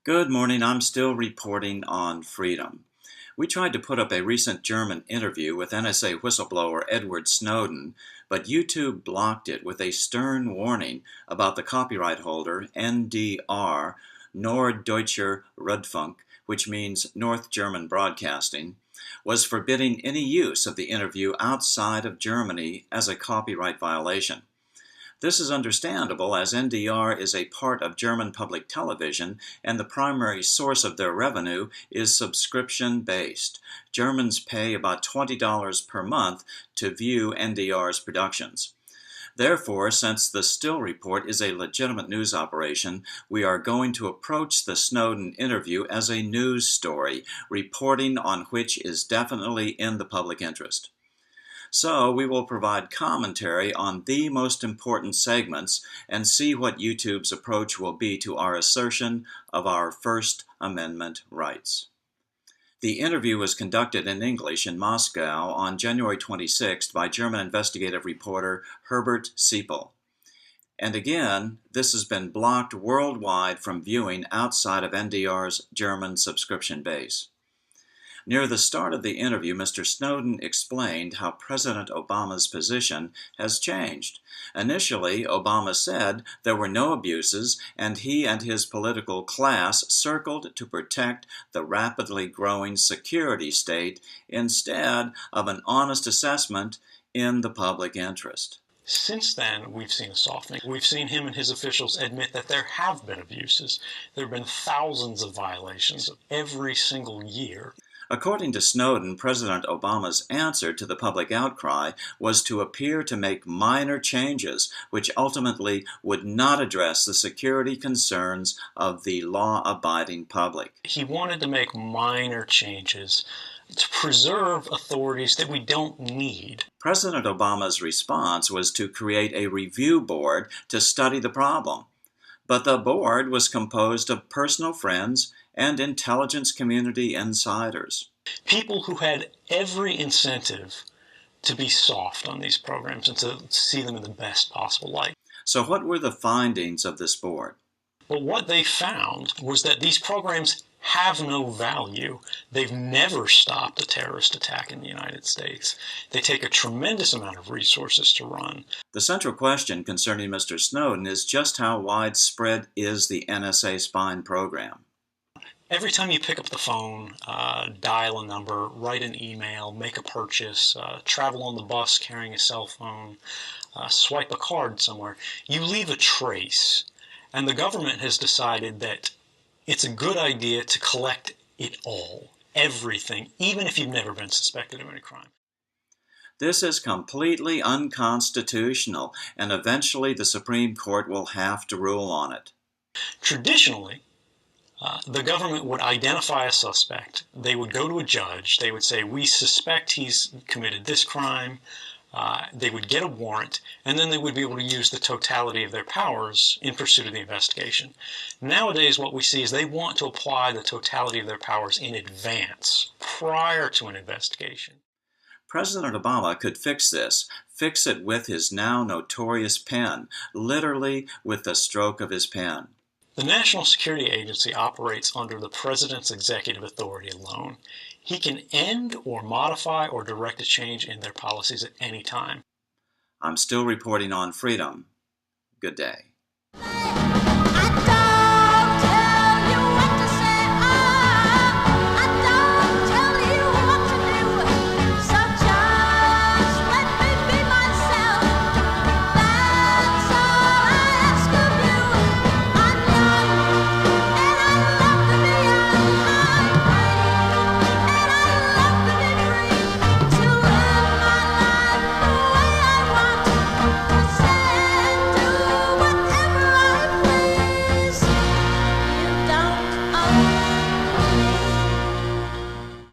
Good morning. I'm still reporting on freedom. We tried to put up a recent German interview with NSA whistleblower Edward Snowden, but YouTube blocked it with a stern warning about the copyright holder NDR, Norddeutscher Rundfunk, which means North German Broadcasting, was forbidding any use of the interview outside of Germany as a copyright violation. This is understandable, as NDR is a part of German public television and the primary source of their revenue is subscription-based. Germans pay about $20 per month to view NDR's productions. Therefore, since the Still Report is a legitimate news operation, we are going to approach the Snowden interview as a news story, reporting on which is definitely in the public interest. So we will provide commentary on the most important segments and see what YouTube's approach will be to our assertion of our First Amendment rights. The interview was conducted in English in Moscow on January 26th by German investigative reporter Herbert Seipel. And again, this has been blocked worldwide from viewing outside of NDR's German subscription base. Near the start of the interview, Mr. Snowden explained how President Obama's position has changed. Initially, Obama said there were no abuses, and he and his political class circled to protect the rapidly growing security state instead of an honest assessment in the public interest. Since then, we've seen a softening. We've seen him and his officials admit that there have been abuses. There have been thousands of violations every single year. According to Snowden, President Obama's answer to the public outcry was to appear to make minor changes, which ultimately would not address the security concerns of the law-abiding public. He wanted to make minor changes to preserve authorities that we don't need. President Obama's response was to create a review board to study the problem. But the board was composed of personal friends and intelligence community insiders. People who had every incentive to be soft on these programs and to see them in the best possible light. So what were the findings of this board? Well, what they found was that these programs have no value. They've never stopped a terrorist attack in the United States. They take a tremendous amount of resources to run. The central question concerning Mr. Snowden is just how widespread is the NSA spying program? Every time you pick up the phone, dial a number, write an email, make a purchase, travel on the bus carrying a cell phone, swipe a card somewhere, you leave a trace. And the government has decided that it's a good idea to collect it all, everything, even if you've never been suspected of any crime. This is completely unconstitutional, and eventually the Supreme Court will have to rule on it. Traditionally, the government would identify a suspect. They would go to a judge. They would say, we suspect he's committed this crime. They would get a warrant, and then they would be able to use the totality of their powers in pursuit of the investigation. Nowadays, what we see is they want to apply the totality of their powers in advance, prior to an investigation. President Obama could fix this, fix it with his now notorious pen, literally with the stroke of his pen. The National Security Agency operates under the President's executive authority alone. He can end or modify or direct a change in their policies at any time. I'm still reporting on freedom. Good day.